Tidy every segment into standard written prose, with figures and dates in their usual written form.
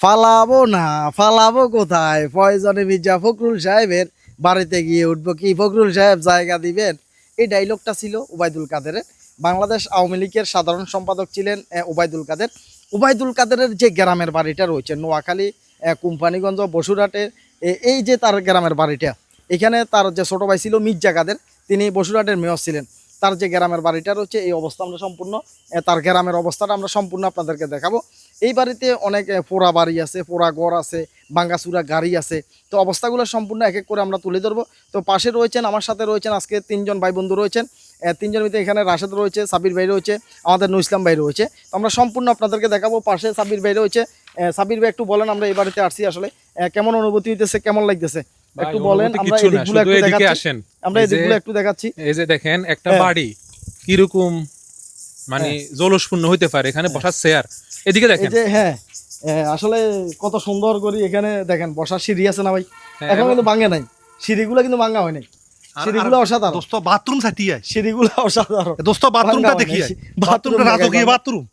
ফালাবো না, ফালাবো কোথায়? ফয়জনে মির্জা ফখরুল সাহেবের বাড়িতে গিয়ে উঠবো কি ফখরুল সাহেব জায়গা দিবেন? এই ডায়লগটা ছিল ওবায়দুল কাদেরের। বাংলাদেশ আওয়ামী লীগের সাধারণ সম্পাদক ছিলেন ওবায়দুল কাদের। ওবায়দুল কাদেরের যে গ্রামের বাড়িটা রয়েছে নোয়াখালী, কোম্পানিগঞ্জ, বসুরহাটের, এই যে তার গ্রামের বাড়িটা, এখানে তার যে ছোটো ভাই ছিল মির্জা কাদের, তিনি বসুরহাটের মেয়র ছিলেন। তার যে গ্রামের বাড়িটা রয়েছে এই অবস্থা আমরা সম্পূর্ণ, তার গ্রামের অবস্থাটা আমরা সম্পূর্ণ আপনাদেরকে দেখাবো। এই বাড়িতে অনেক পোড়া বাড়ি আছে, পোড়া ঘর আছে, ভাঙ্গাচুরা গাড়ি আছে। তো অবস্থাগুলো সম্পূর্ণ এক এক করে আমরা তুলে ধরবো। তো পাশে রয়েছেন, আমার সাথে রয়েছেন আজকে তিনজন ভাই বন্ধু রয়েছেন। তিনজন ভিতরে এখানে রাশেদ রয়েছে, সাবির ভাই রয়েছে, আমাদের নুর ইসলাম ভাই রয়েছে। তো আমরা সম্পূর্ণ আপনাদেরকে দেখাবো। পাশে সাবির ভাই রয়েছে। সাবির ভাই একটু বলেন, আমরা এই বাড়িতে আসছি আসলে কেমন অনুভূতি হইতেছে, কেমন লাগতেছে একটু বলেন। আমরা এদিকগুলো একটু দেখাচ্ছি, আমরা এদিকগুলো একটু দেখাচ্ছি। এই যে দেখেন একটা বাড়ি কিরকম মানে জলস্পূর্ণ হইতে পারে, এখানে বসার চেয়ার এদিকে দেখেন। হ্যাঁ, আসলে কত সুন্দর করে এখানে দেখেন বসার সিঁড়ি আছে না ভাই? এখন কিন্তু ভাঙে নাই, সিঁড়িগুলো কিন্তু ভাঙা হয় নাই। সিঁড়িগুলো অসাধারণ। দোস্ত বাথরুম সাটিয়ে সিঁড়িগুলো অসাধারণ। দোস্ত বাথরুমটা দেখি, বাথরুমটা রাজকীয় বাথরুম।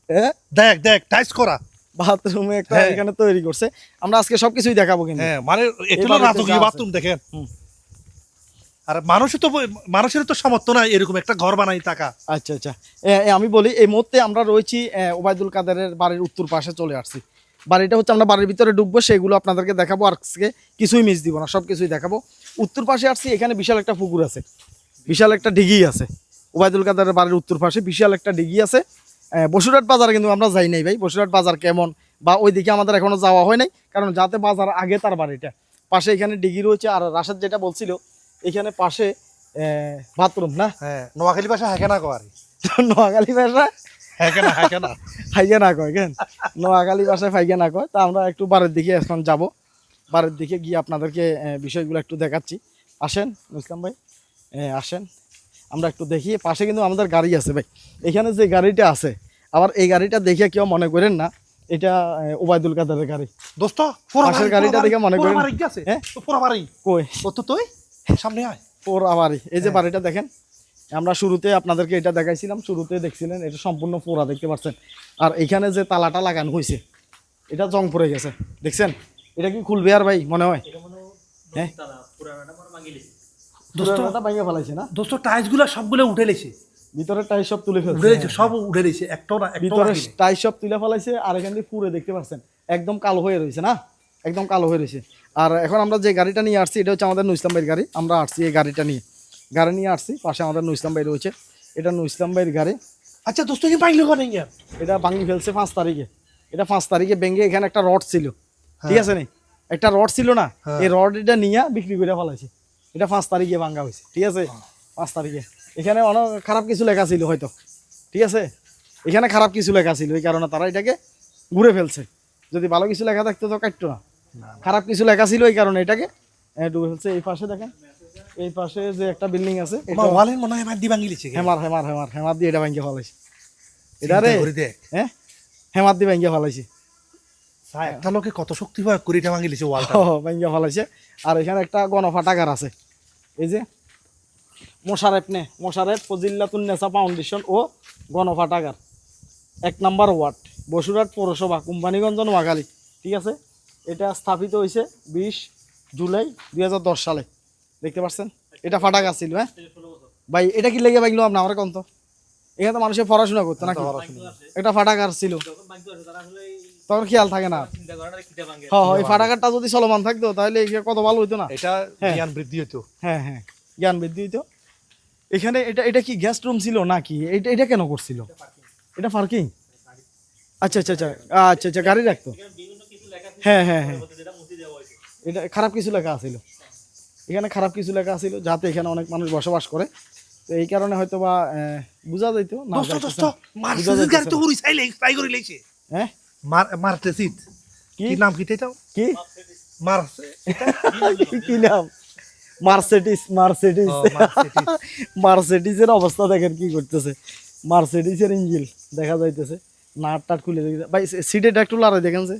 দেখ দেখ টাইস করা বাথরুমে একটা এখানে তৈরি করছে। আমরা আজকে সবকিছুই দেখাবো কিন্তু। হ্যাঁ, মানে এটা রাজকীয় বাথরুম দেখেন। আর মানুষের তো সামর্থ্য নাই এরকম একটা ঘর বানাই টাকা। আচ্ছা আচ্ছা, আমি বলি এই মুহূর্তে আমরা রয়েছি ওবায়দুল কাদেরের বাড়ির উত্তর পাশে চলে আসছি। বাড়িটা হচ্ছে, আমরা বাড়ির ভিতরে ঢুকবো, সেগুলো আপনাদেরকে দেখাবো। আজকে কিছুই মিস দিব না, সব কিছুই দেখাবো। উত্তর পাশে আসছি, এখানে বিশাল একটা পুকুর আছে, বিশাল একটা ডিগি আছে। ওবায়দুল কাদেরের বাড়ির উত্তর পাশে বিশাল একটা ডিগি আছে। বসুরহাট বাজার কিন্তু আমরা যাই নাই ভাই। বসুরহাট বাজার কেমন বা ওইদিকে আমাদের এখনো যাওয়া হয় নাই, কারণ যাতে বাজার আগে তার বাড়িটা পাশে এখানে ডিগি রয়েছে। আর রাশেদ যেটা বলছিল, এখানে পাশে বাথরুম না? হ্যাঁ, নোয়াখালী ভাষা হ্যাঁ না কয়, নোয়াখালী ভাষা হাইকে না কয় কেন? নোয়াখালী ভাষায় ফাইকে না কয়। তা আমরা একটু বাড়ির দিকে এখন যাব, বাড়ির দিকে গিয়ে আপনাদেরকে বিষয়গুলো একটু দেখাচ্ছি। আসেন ইসলাম ভাই, আসেন আমরা একটু দেখি। পাশে কিন্তু আমাদের গাড়ি আছে ভাই। এখানে যে গাড়িটা আছে, আবার এই গাড়িটা দেখে কেউ মনে করেন না এটা ওবায়দুল কাদেরের গাড়ি। দোস্ত পাশের গাড়িটা দেখে মনে করেন পুরো বাড়ি কই কত তুই সামনে আয় পোড়া বাড়ি। এই যে বাড়িটা দেখেন, আমরা শুরুতে আপনাদেরকে এটা দেখাইছিলাম, শুরুতে দেখছিলেন এটা সম্পূর্ণ পোড়া, দেখতে পাচ্ছেন। আর এখানে যে তালাটা লাগানো হয়েছে, এটা জং পড়ে গেছে, দেখছেন? এটা কি খুলবে আর ভাই মনে হয়? হ্যাঁ, দোস্তটা ভাঙে ফেলাইছে না? দোস্ত টাইলস গুলা সবগুলো উঠে লেছে, ভিতরে টাইস সব তুলে ফেলছে, উঠে সব উঠে লেছে, একটাও না, ভিতরে টাইস সব তুলে ফেলাইছে। আর এখান দিয়ে পুরো দেখতে পাচ্ছেন একদম কালো হয়ে রয়েছে না, একদম কালো হয়ে রয়েছে। আর এখন আমরা যে গাড়িটা নিয়ে আসছি, এটা হচ্ছে আমাদের নুর ইসলাম ভাইয়ের গাড়ি। আমরা আসছি এই গাড়ি নিয়ে আসছি। পাশে আমাদের নুর ইসলাম ভাই রয়েছে, এটা নুর ইসলাম ভাইয়ের গাড়ি। আচ্ছা দোস্ত কি ভাঙলো কেন? এটা ভাঙি ফেলছে 5 তারিখে। এটা 5 তারিখে ভেঙে, এখানে একটা রড ছিল, ঠিক আছে নি? একটা রড ছিল না, এই রড এটা নিয়ে বিক্রি করে ফেলাইছে। এটা 5 তারিখে ভাঙা হয়েছে, ঠিক আছে? 5 তারিখে। এখানে অনেক খারাপ কিছু লেখা ছিল হয়তো, ঠিক আছে? এখানে খারাপ কিছু লেখা ছিল, এই কারণে তারা এটাকে ঘুরে ফেলছে। যদি ভালো কিছু লেখা থাকতো তো কাটতো না, খারাপ কিছু লেখা ছিল এই কারণে এটাকে ডুবে ফেলছে। এই পাশে দেখেন, এই পাশে যে একটা বিল্ডিং আছে, হেমার দিয়ে এটা ভাঙিয়ে ফেলাইছে। এটা রে হ্যাঁ, হেমার দিয়ে ভাঙিয়ে ফেলাইছে। একটা লোকে কত শক্তি প্রয়োগ করে এটা ভাঙিয়েছে, ভাঙিয়ে ফেলাইছে। আর এখানে একটা গণফাটাগার আছে, এই যে মোশারেফ ফজিলাতুন্নেসা ফাউন্ডেশন ও গণফাটাগার, 1 নম্বর ওয়ার্ড, বসুরহাট পৌরসভা, কোম্পানিগঞ্জ, নোয়াখালী, ঠিক আছে? এটা স্থাপিত হয়েছে 20 জুলাই 2010 সালে, দেখতে পাচ্ছেন? এটা ফাটাগার ছিল। হ্যাঁ ভাই, এটা কি লেগে ভাঙলো আপনার? আমরা কন্ত এখানে তো মানুষের পড়াশোনা করতো নাকি? এটা ফাটাগার ছিল, তখন খেয়াল থাকে না। হ্যাঁ, এই ফাটাগারটা যদি চলমান থাকতো তাহলে কত ভালো হইতো না? এটা জ্ঞান বৃদ্ধি হতো। হ্যাঁ হ্যাঁ, জ্ঞান বৃদ্ধি হইতো। এখানে এটা কি গেস্ট রুম ছিল নাকি? এটা কেন করছিল? এটা পার্কিং? আচ্ছা আচ্ছা আচ্ছা আচ্ছা আচ্ছা, গাড়ি রাখতো। হ্যাঁ হ্যাঁ হ্যাঁ, এটা খারাপ কিছু লেখা আছিল, এখানে খারাপ কিছু লেখা আছিল, যাতে এখানে অনেক মানুষ বসবাস করে। তো এই কারণে হয়তো বা বুঝা যাইতো না। হ্যাঁ, কি নাম? কি নাম? মার্সিডিজের অবস্থা দেখেন কি করতেছে। মার্সিডিজের ইঞ্জিন দেখা যাইতেছে, নাট টাট খুলে ভাই। সিটে একটু লড়াই দেখেন যে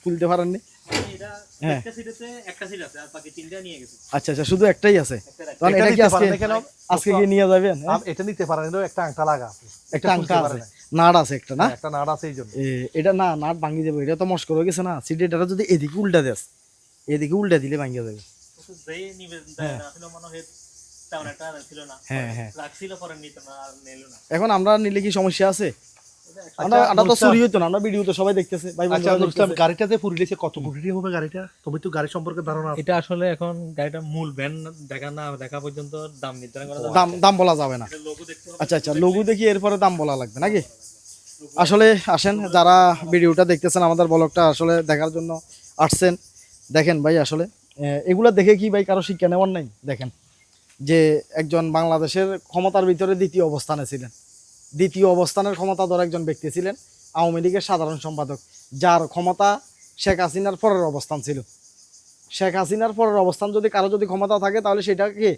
খুলতে পারেননি। হ্যাঁ একটা সিটেতে একটা সিট আছে আর বাকি তিনটা নিয়ে গেছে। আচ্ছা আচ্ছা, শুধু একটাই আছে। তখন এটা এটা কি নিতে আজকে পারেন না কেন? আজকে কি নিয়ে যাবেন? হ্যাঁ? এটা নিতে পারেন, এটাও একটা আংটা লাগা আছে, একটা এটা আংটা খুলতে আছে, পারে না। নাট আছে একটা না? একটা নাট আছে এই জন্য। এটা না, নাট ভাঙি যাবে, এটা তো মস্কর হয়ে গেছে না। সিটে এটা যদি এদিকে উল্টা দেস, এদিকে উল্টা দিলে ভাঙি যাবে। তো যেই নিবেদন দেয় না আসলে মনে হয় তেমন একটা ছিল না। হ্যাঁ হ্যাঁ। রাখছিল পরে নিত না আর নিল না। এখন আমরা নিলে কি সমস্যা আছে? আচ্ছা, আমরা তো নুরুল চুরি হইতো না, আমরা ভিডিও তো সবাই দেখতেছে ভাই আচ্ছা বন্ধুরা নুরুল ইসলাম, দেখতেছে। গাড়িটাতে পুরিলেছে কত কোটি হবে গাড়িটা? তুমি তো গাড়ি সম্পর্কে ধারণা আছে। এটা আসলে এখন গাড়িটা মূল ব্যান্ড দেখা পর্যন্ত দাম নির্ধারণ করা যাবে। দাম বলা যাবে না। লোগো দেখতে হবে। আচ্ছা আচ্ছা, লঘু দেখি এরপরে দাম বলা লাগবে নাকি? আসলে আসেন, যারা ভিডিওটা দেখতেছেন আমাদের ব্লগটা আসলে দেখার জন্য আসছেন, দেখেন ভাই আসলে এগুলা দেখে কি ভাই কারো শিক্ষা নেওয়ার নাই? দেখেন যে একজন বাংলাদেশের ক্ষমতার ভিতরে দ্বিতীয় অবস্থানে ছিলেন, দ্বিতীয় অবস্থানের ক্ষমতাধর একজন ব্যক্তি ছিলেন, আওয়ামী লীগের সাধারণ সম্পাদক, যার ক্ষমতা শেখ হাসিনার পরের অবস্থান ছিল। শেখ হাসিনার পরের অবস্থান যদি কারো যদি ক্ষমতা থাকে তাহলে সেটা কি?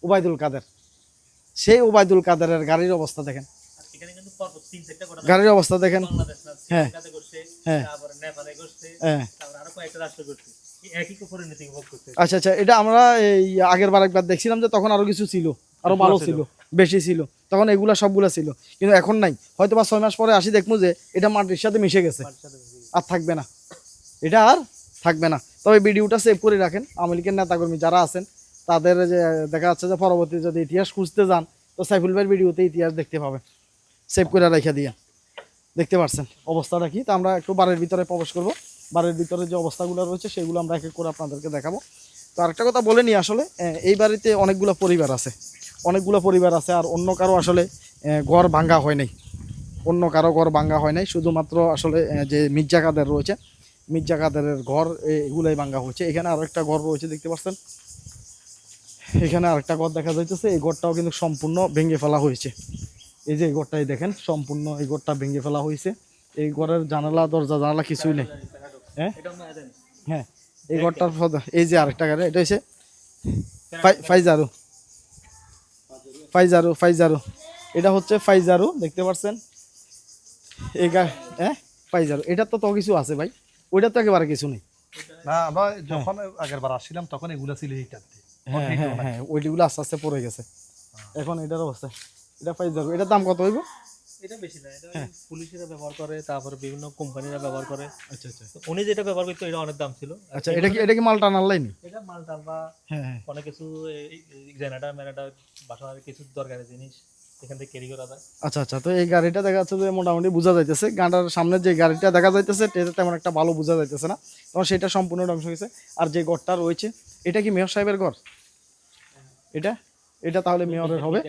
ওবায়দুল কাদের। সেই ওবায়দুল কাদেরের গাড়ির অবস্থা দেখেন, এখানে কিন্তু পরপর তিন চারটা করা গাড়ির অবস্থা দেখেন। বাংলাদেশ না হ্যাঁ। শ্রীলঙ্কাতে করছে, হ্যাঁ। তারপরে নেপালে করছে, হ্যাঁ তারপরে আরো কয়েকটা রাষ্ট্র করছে। এই একই পরিণতি ভোগ করছে। আচ্ছা আচ্ছা, এটা আমরা এই আগের বার একবার দেখছিলাম যে তখন আরো কিছু ছিল, আরো ভালো ছিল, বেশি ছিল, তখন এগুলা সবগুলা ছিল, কিন্তু এখন নাই। হয়তো বা 6 মাস পরে আসি দেখবো যে এটা মাটির সাথে মিশে গেছে, আর থাকবে না, এটা আর থাকবে না। তবে ভিডিওটা সেভ করে রাখেন, আওয়ামী লীগের নেতাকর্মী যারা আছেন তাদের যে দেখা যাচ্ছে যে পরবর্তী যদি ইতিহাস খুঁজতে যান তো সাইফুল ভাইয়ের ভিডিওতে ইতিহাস দেখতে পাবেন, সেভ করে রেখে দিয়ে। দেখতে পাচ্ছেন অবস্থাটা কি? তো আমরা একটু বাড়ির ভিতরে প্রবেশ করব, বাড়ির ভিতরে যে অবস্থাগুলো রয়েছে সেগুলো আমরা এক এক করে আপনাদেরকে দেখাবো। তো আরেকটা কথা বলে নিই, আসলে এই বাড়িতে অনেকগুলো পরিবার আছে, অনেকগুলো পরিবার আছে, আর অন্য কারো আসলে ঘর ভাঙ্গা হয় নাই, অন্য কারো ঘর ভাঙ্গা হয় নাই, শুধুমাত্র আসলে যে মির্জা কাদের রয়েছে, মির্জা কাদেরের ঘর এগুলাই ভাঙ্গা হয়েছে। এখানে আরো একটা ঘর রয়েছে দেখতে পাচ্ছেন, এখানে আরেকটা ঘর দেখা যাইতেছে, এই ঘরটাও কিন্তু সম্পূর্ণ ভেঙে ফেলা হয়েছে। এই যে এই ঘরটাই দেখেন, সম্পূর্ণ এই ঘরটা ভেঙে ফেলা হয়েছে। এই ঘরের জানালা দরজা জানালা কিছুই নেই। হ্যাঁ হ্যাঁ, এই ঘরটার এই যে আরেকটা গাড়ি, এটা হচ্ছে ফাইজারু, ফাইজারু, ফাইজারু, এটা হচ্ছে ফাইজারু, দেখতে পাচ্ছেন এই হ্যাঁ ফাইজারু। এটা তো কিছু আছে ভাই, ওইটা তো একেবারে কিছু নেই। না, আমরা যখন আগের বার আসছিলাম তখন এগুলা ছিল এইটাতে। হ্যাঁ হ্যাঁ হ্যাঁ, ওইগুলো আস্তে আস্তে পড়ে গেছে। এখন এটার অবস্থা, এটা ফাইজারু, এটার দাম কত হইব? এটা বেশি না, এটা পুলিশেরা ব্যবহার করে, তারপরে বিভিন্ন কোম্পানিরা ব্যবহার করে। আচ্ছা আচ্ছা তো উনি যেটা ব্যবহার করতো এটা অনেক দাম ছিল। আচ্ছা, এটা কি মাল টানার লাইন? এটা মালটাল বা হ্যাঁ হ্যাঁ অনেক কিছু জেনারেটর ম্যানেটার বাসার কিছু দরকারি জিনিস এখান থেকে ক্যারি করা যায়। আচ্ছা আচ্ছা, তো এই গাড়িটা দেখা যাচ্ছে যে মোটামুটি বোঝা যাইতেছে, গাড়ির সামনে যে গাড়িটা দেখা যাইতেছে এটা তেমন একটা ভালো বোঝা যাইতেছে না, কারণ সেটা সম্পূর্ণ ধ্বংস হয়েছে। আর যে ঘরটা রয়েছে এটা কি মেয়র সাহেবের ঘর? এটা এটা তাহলে মেয়রের হবে।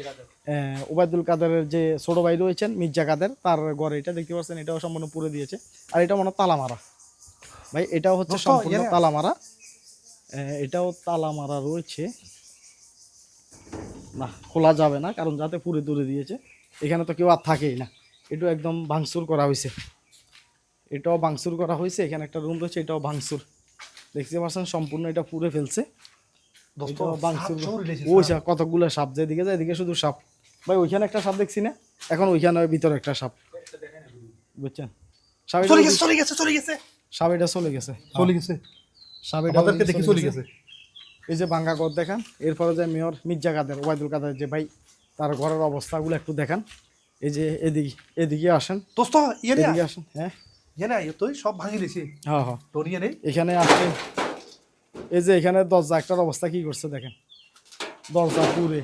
ওবায়দুল কাদেরের যে ছোট ভাই রয়েছেন মির্জা কাদের, তার ঘর এটা দেখতে পাচ্ছেন, এটাও সম্পূর্ণ পুরো দিয়েছে। আর এটা মনে হয় তালা মারা ভাই, এটাও হচ্ছে সম্পূর্ণ তালা মারা, এটাও তালা মারা রয়েছে, না খোলা যাবে না কারণ যাতে পুরে তুলে দিয়েছে। এখানে তো কেউ আর থাকেই না, এটাও একদম ভাঙচুর করা হয়েছে, এটাও ভাঙচুর করা হয়েছে। এখানে একটা রুম রয়েছে, এটাও ভাঙচুর, দেখতে পাচ্ছেন সম্পূর্ণ এটা পুড়ে ফেলছে। এটাও ভাঙচুর, ওই কতগুলো সাপ, যেদিকে যায় এদিকে শুধু সাপ ভাই। ওইখানে একটা সাপ দেখছি না, এখন ওইখানে ভিতরে একটা সাপ, বুঝছেন? সাপ এটা চলে গেছে, সাপ এটা চলে গেছে, সাপ এটা আমাদেরকে দেখে চলে গেছে। এই যে ভাঙ্গা ঘর দেখান, এরপরে যে মেয়র মির্জা কাদের, ওবায়দুল কাদের যে ভাই, তার ঘরের অবস্থাগুলো একটু দেখান। এই যে এদিকে আসেন, দোস্ত এদিকে আসেন। হ্যাঁ তুই সব ভাঙি দিছি। হ্যাঁ হ্যাঁ, তোর ইয়ে নেই এখানে আসছে, এই যে এখানে দরজা একটার অবস্থা কি করছে দেখেন, দরজা পুরে।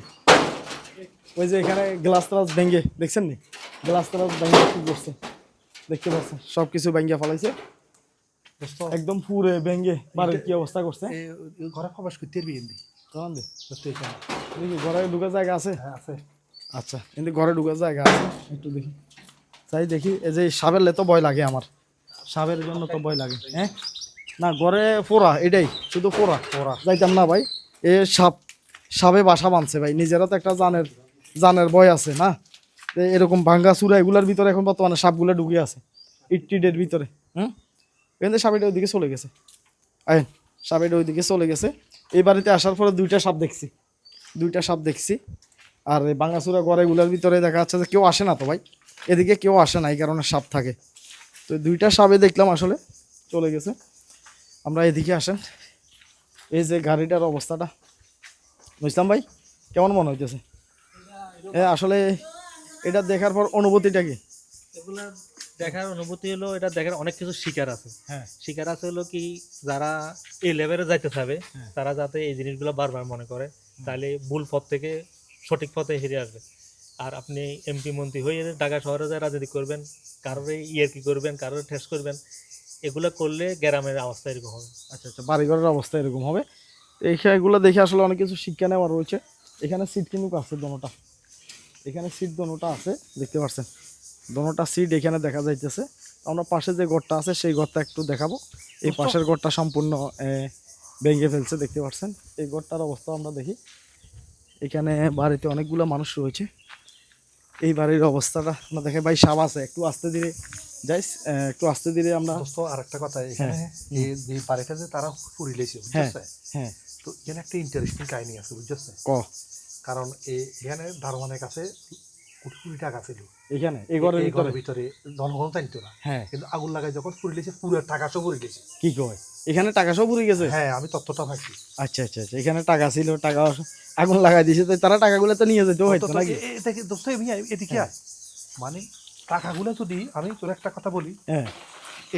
ওই যে এখানে গ্লাস ট্লাস ভেঙে দেখছেন নি, গ্লাস ট্লাস ভেঙে কি করছে দেখতে পাচ্ছেন, সব কিছু ভেঙে ফেলাইছে দোস্ত, একদম পুরে ভেঙে। বাড়ির কি অবস্থা করছে ঘরে প্রবেশ করতে পারবি এমনি? কারণ দোস্ত এখানে দেখি ঘরে ঢুকার জায়গা আছে। হ্যাঁ আছে। আচ্ছা, কিন্তু ঘরে ঢুকার জায়গা আছে, একটু দেখি, তাই দেখি। এই যে সাপের তো ভয় লাগে আমার, সাপের জন্য তো ভয় লাগে। হ্যাঁ না, ঘরে পোড়া, এটাই শুধু পোড়া যাইতাম না ভাই। এ সাপে বাসা বাঁধছে ভাই, নিজেরও তো একটা জানের ভয় আছে না। এরকম ভাঙ্গা চূড়া এগুলার ভিতরে এখন বর্তমানে সাপগুলো ঢুকে আছে, ইটটিডের ভিতরে। কিন্তু সাপেটা ওইদিকে চলে গেছে, আইন সাপেটা ওইদিকে চলে গেছে। এই বাড়িতে আসার পরে দুইটা সাপ দেখছি। আর এই ভাঙ্গাচুরা ঘরেগুলোর ভিতরে দেখা যাচ্ছে যে কেউ আসে না তো ভাই, এদিকে কেউ আসে না, এই কারণে সাপ থাকে। তো দুইটা সাপে দেখলাম আসলে চলে গেছে। আমরা এদিকে আসেন। এই যে গাড়িটার অবস্থাটা, বুঝলাম ভাই কেমন মনে হইতেছে? আসলে এটা দেখার পর অনুভূতিটা কি? এগুলা দেখার অনুভূতি হলো, এটা দেখার অনেক কিছু শিকার আছে। হ্যাঁ শিকার আছে হলো কি, যারা এই লেভেলে যাইতে চাবে হ্যাঁ। তারা যাতে এই জিনিসগুলো বারবার মনে করে, তাহলে ভুল পথ থেকে সঠিক পথে ফিরে আসবে। আর আপনি এমপি মন্ত্রী হয়ে ঢাকা শহরে যায় রাজনীতি করবেন, কারোর কি করবেন, কারোর ঠেস করবেন, এগুলো করলে গ্রামের অবস্থা এরকম হবে। আচ্ছা আচ্ছা, বাড়িঘরের অবস্থা এরকম হবে। তো এইগুলো দেখে আসলে অনেক কিছু শিক্ষা নেওয়ার রয়েছে। এখানে সিট কিন্তু আছে দোনোটা, এখানে সিট দোনোটা আছে, দেখতে পাচ্ছেন দোনোটা সিট এখানে দেখা যাইতেছে। আমরা পাশে যে ঘরটা আছে সেই ঘরটা একটু দেখাবো। এই পাশের ঘরটা সম্পূর্ণ ভেঙে ফেলছে, দেখতে পাচ্ছেন। এই ঘরটার অবস্থা আমরা দেখি। এখানে বাড়িতে অনেকগুলো মানুষ রয়েছে। এই বাড়ির অবস্থাটা আমরা দেখে ভাই সাপ আছে, একটু আস্তে ধীরে যাইস, একটু আস্তে ধীরে আমরা। দোস্ত আরেকটা কথা, এখানে এই যে বাড়িটা যে তারা পুরিলেছে হ্যাঁ বুঝছে, হ্যাঁ তো এখানে একটা ইন্টারেস্টিং কাহিনী আছে বুঝছে। ক কারণ এখানে দারোয়ানের কাছে কোটি কোটি টাকা ছিল এখানে এই ঘরের এই ভিতরে। ঘরের ভিতরে, জনগণ জানতো না। হ্যাঁ কিন্তু আগুন লাগাই যখন পুরিলেছে, পুরো টাকা সব পুরিলেছে। কি কয়, এখানে টাকা সব পুড়ে গেছে? হ্যাঁ, আমি তথ্যটা পাইছি। আচ্ছা আচ্ছা আচ্ছা, এখানে টাকা ছিল, টাকা আগুন লাগাই দিয়েছে, তো তারা টাকাগুলো তো নিয়ে যেতে হয়তো নাকি? এটাকে দোস্ত এদিকে আয়। মানে টাকাগুলো যদি, আমি তোর একটা কথা বলি, হ্যাঁ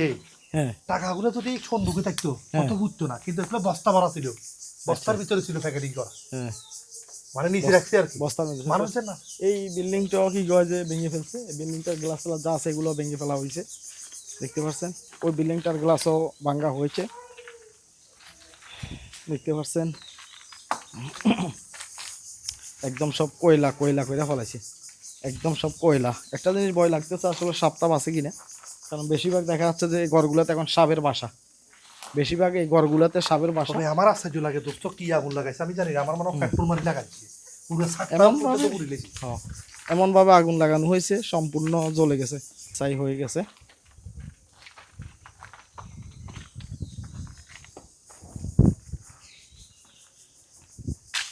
এই হ্যাঁ টাকাগুলো যদি সন্দুকে থাকতো কত বুঝতো না, কিন্তু এগুলো বস্তা ভরা ছিল, বস্তার ভিতরে ছিল প্যাকেটিং করা, হ্যাঁ, মানে নিচে রাখছে আর কি, বস্তার মধ্যে। মানুষের না। এই বিল্ডিংটাও কি কয় যে ভেঙে ফেলছে, এই বিল্ডিংটার গ্লাস যা আছে এগুলো ভেঙে ফেলা হয়েছে, দেখতে পাচ্ছেন। ওই বিল্ডিংটার গ্লাসও ভাঙা হয়েছে, দেখতে পাচ্ছেন। একদম সব কয়লা কয়লা করে ফেলাইছে, একদম সব কয়লা। একটা জিনিস ভয় লাগতেছে আসলে সাপটাপ আছে কিনা, কারণ বেশিরভাগ দেখা যাচ্ছে যে এই ঘরগুলোতে এখন সাপের বাসা, বেশিরভাগ এই ঘরগুলোতে সাপের বাসা। তবে আমার আশ্চর্য লাগে দোস্ত, কি আগুন লাগাইছে আমি জানি না, আমার মনে হয় পেট্রোল মারি লাগাইছে, পুরো এমন ছাদটাও ভাবে? পুড়ে লেগেছে। হ্যাঁ, এমনভাবে আগুন লাগানো হয়েছে, সম্পূর্ণ জ্বলে গেছে, ছাই হয়ে গেছে।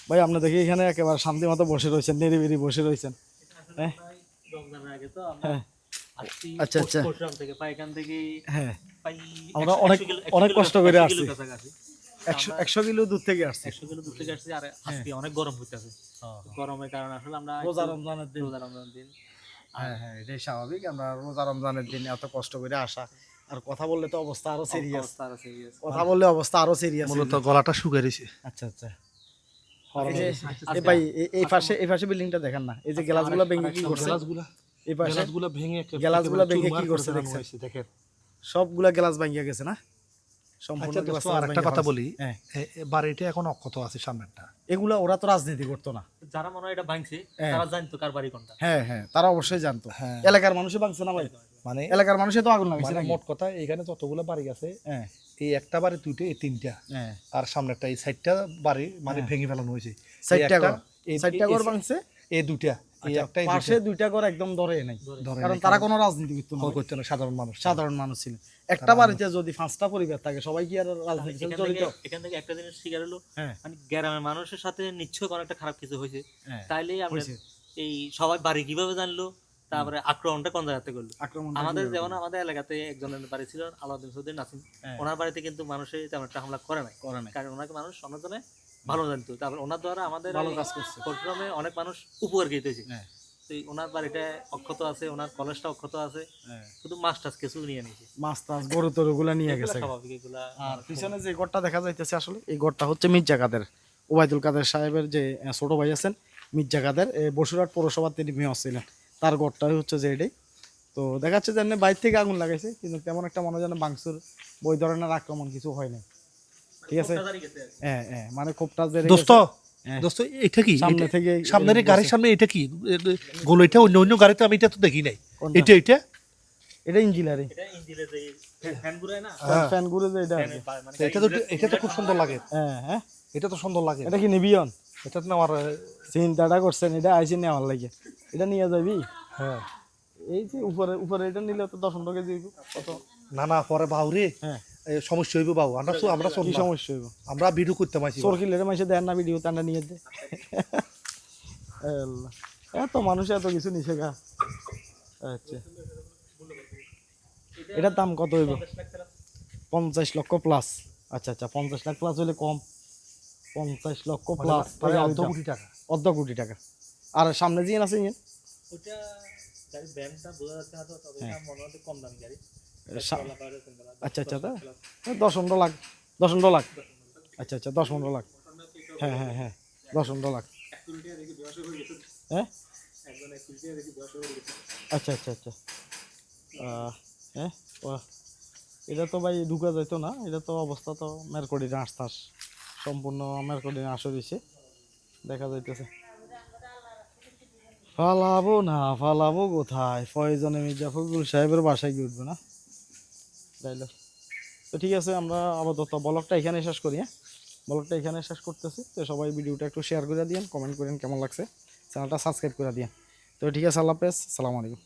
ভাই আপনি দেখি এখানে একেবারে শান্তি মতো বসে রয়েছেন, নিরিবিলি বসে রয়েছেন। হ্যাঁ রমজানের আগে তো আমরা হ্যাঁ আসছি আচ্ছা, আচ্ছা। পরশুরাম থেকে, এখান থেকে হ্যাঁ, প্রায় আমরা 100 অনেক কিলো- অনেক 100 কষ্ট কিলো- করে 100 আসছি, কিলো কাছাকাছি। 100 কিলো দূর থেকে আসছি। 100 কিলো দূর থেকে আসছি, আর আজকে অনেক গরম হইতেছে। গরমের কারণে আসলে আমরা রোজা একটু- রমজানের দিন। রোজা রমজানের দিন। হ্যাঁ হ্যাঁ, এটাই স্বাভাবিক। আমরা রোজা রমজানের দিন এত কষ্ট করে আসা, আর কথা বললে তো অবস্থা আরো সিরিয়াস, অবস্থা আরো serious। কথা বললে অবস্থা আরো সিরিয়াস। মূলত গলাটা শুকিয়ে গেছে। আচ্ছা আচ্ছা। এই যে এই ভাই এই পাশে বিল্ডিংটা দেখেন না, এই যে গ্লাসগুলো ভেঙে কি করছে, এই পাশে গ্লাসগুলো ভেঙে গ্লাসগুলো ভেঙে কি করছে চুরমার দেখছেন? হয়েছে, দেখেন। সবগুলা গ্লাস ভাঙিয়া গেছে না, সম্পূর্ণ আচ্ছা গ্লাস দোস্ত, আরেকটা কথা বলি, হ্যাঁ, বাড়িটা এখন অক্ষত আছে সামনেরটা। এগুলা ওরা তো রাজনীতি করতো না। যারা মনে হয় এটা ভাঙছে, হ্যাঁ। তারা জানতো কার বাড়ি কোনটা। হ্যাঁ হ্যাঁ, তারা অবশ্যই জানতো। হ্যাঁ। এলাকার মানুষই ভাঙছে না ভাই, মানে এলাকার মানুষই তো আগুন লাগাইছে মানে নাকি? মোট কথা এখানে যতগুলো বাড়ি আছে, হ্যাঁ এই একটা বাড়ি দুইটা, এই তিনটা, হ্যাঁ, আর সামনেরটা এই সাইডটা বাড়ি মানে ভেঙে ফেলানো হয়েছে। এই সাইডটা একটা, ঘর, এই- সাইডটা ঘর এই- ভাঙছে। এই দুইটা, এই আচ্ছা, একটা, এই পাশে দুইটা। দুইটা ঘর একদম ধরে নাই, ধরেন কারণ এখানে তারা কোনো রাজনীতি করতো না, ভয় করতো না সাধারণ মানুষ। সাধারণ মানুষ ছিল। একটা বাড়িতে যদি 5টা পরিবার থাকে, সবাই কি আর রাজনীতির সাথে জড়িত? এখান থেকে একটা জিনিস শিকার হলো, হ্যাঁ মানে গ্রামের মানুষের সাথে নিশ্চয় কোনো একটা খারাপ কিছু হয়েছে, হ্যাঁ, তাইলে আমরা হয়েছে। এই সবাই বাড়ি কিভাবে জানলো, তারপরে আক্রমণটা কোন জায়গাতে করলো। আক্রমণ আমাদের যেমন আমাদের এলাকাতে একজনের বাড়ি ছিল আলাউদ্দিন চৌধুরী নাসিম, হ্যাঁ। ওনার বাড়িতে কিন্তু মানুষের তেমন একটা হামলা করে নাই, করে নাই, কারণ ওনাকে মানুষ অন্যজনে ভালো জানতো। তারপর ওনার দ্বারা আমাদের ভালো কাজ করছে। পরশুরামে অনেক মানুষ উপকারকৃত হয়েছে। হ্যাঁ তো এই ওনার বাড়িটা অক্ষত আছে, ওনার কলেজটা অক্ষত আছে, হ্যাঁ, শুধু মাছ টাছ কিছু নিয়ে নিয়েছে। মাছ টাছ গরু টরু গুলা নিয়ে এগুলা গেছে। স্বাভাবিক, এগুলা আর পিছনে যে ঘরটা দেখা যাইতেছে, আসলে এই ঘরটা হচ্ছে মির্জা কাদের, ওবায়দুল কাদের সাহেবের যে ছোট ভাই আছেন মির্জা কাদের, বসুরহাট পৌরসভার তিনি মেয়র ছিলেন, তার ঘরটাই হচ্ছে যে এটাই। তো দেখা যাচ্ছে যে এমনি বাইরে থেকে আগুন লাগাইছে, কিন্তু তেমন একটা মনে হয় যেন ভাঙচুর ওই ধরনের আক্রমণ কিছু হয় নাই। ঠিক আছে, কোপটা দাঁড়িয়ে গেছে আর কি। হ্যাঁ হ্যাঁ, মানে কোপটা যে দোস্ত, হ্যাঁ। দোস্ত এটা কি? সামনে থেকে সামনের এই গাড়ির সামনে এটা কি গোল? এটা অন্য অন্য গাড়িতে আমি এটা তো দেখি নাই। কোনটা? এটা এটা এটা ইঞ্জিনিয়ারিং এটা ইঞ্জিনের যে ফ্যান ঘুরায় না, হ্যাঁ। ফ্যান ঘুরে যে এটা আর কি। মানে এটা তো খুব সুন্দর লাগে, হ্যাঁ হ্যাঁ, এটা তো সুন্দর লাগে। এটা কি নিবিয়ন? এটা তো আমার চিন্তাটা করছেন, এটা আইসি নেওয়ার লাগে, এটা নিয়ে যাবি। হ্যাঁ, এই যে উপরে উপরে এটা নিলে তো 10 কেজি হইব, কত? না না, পরে বাউরে হ্যাঁ, সমস্যা হইব বাবু। আমরা চোর কি না। সমস্যা হইব? আমরা ভিডিও করতে পারছি। চোর কিলের মাসে দেন না ভিডিও, তান্ডা নিয়ে দে। আল্লাহ, এত মানুষ এত কিছু নিছে গা। আচ্ছা, এটার দাম কত হইব? 50 লক্ষ প্লাস। আচ্ছা আচ্ছা, 50 লাখ প্লাস হলে কম, 50 লক্ষ প্লাস প্রায় অর্ধ কোটি টাকা। অর্ধ কোটি টাকা। আর সামনে জিন আছে ইঞ্জিন ওটা গাড়ি ব্র্যান্ডটা বোঝা যাচ্ছে না তো, তবে এটা মনে হয় কম দামি গাড়ি। আচ্ছা আচ্ছা, তা 10-15 লাখ, 10-15 লাখ, আচ্ছা আচ্ছা 10-15 লাখ, হ্যাঁ হ্যাঁ হ্যাঁ 10-15 লাখ, হ্যাঁ আচ্ছা আচ্ছা আচ্ছা, হ্যাঁ বাহ, এটা তো ভাই ঢুকা যাইতো না, এটা তো অবস্থা তো মেরকডিনে আস্তাস, সম্পূর্ণ মেরকডিনে আসে রয়েছে, দেখা যাইতেছে। ফালাবো না, ফালাবো কোথায়, ফয়জনে মির্জা ফখরুল সাহেবের বাসায় গিয়ে উঠবে না তাইলে। তো ঠিক আছে, আমরা আপাতত ব্লগটা এখানে শেষ করি, হ্যাঁ ব্লগটা এখানে শেষ করতেছি। তো সবাই ভিডিওটা একটু শেয়ার করে দিন, কমেন্ট করেন কেমন লাগছে, চ্যানেলটা সাবস্ক্রাইব করে দিন। তো ঠিক আছে, আল্লাহ হাফেজ, আসসালামু আলাইকুম।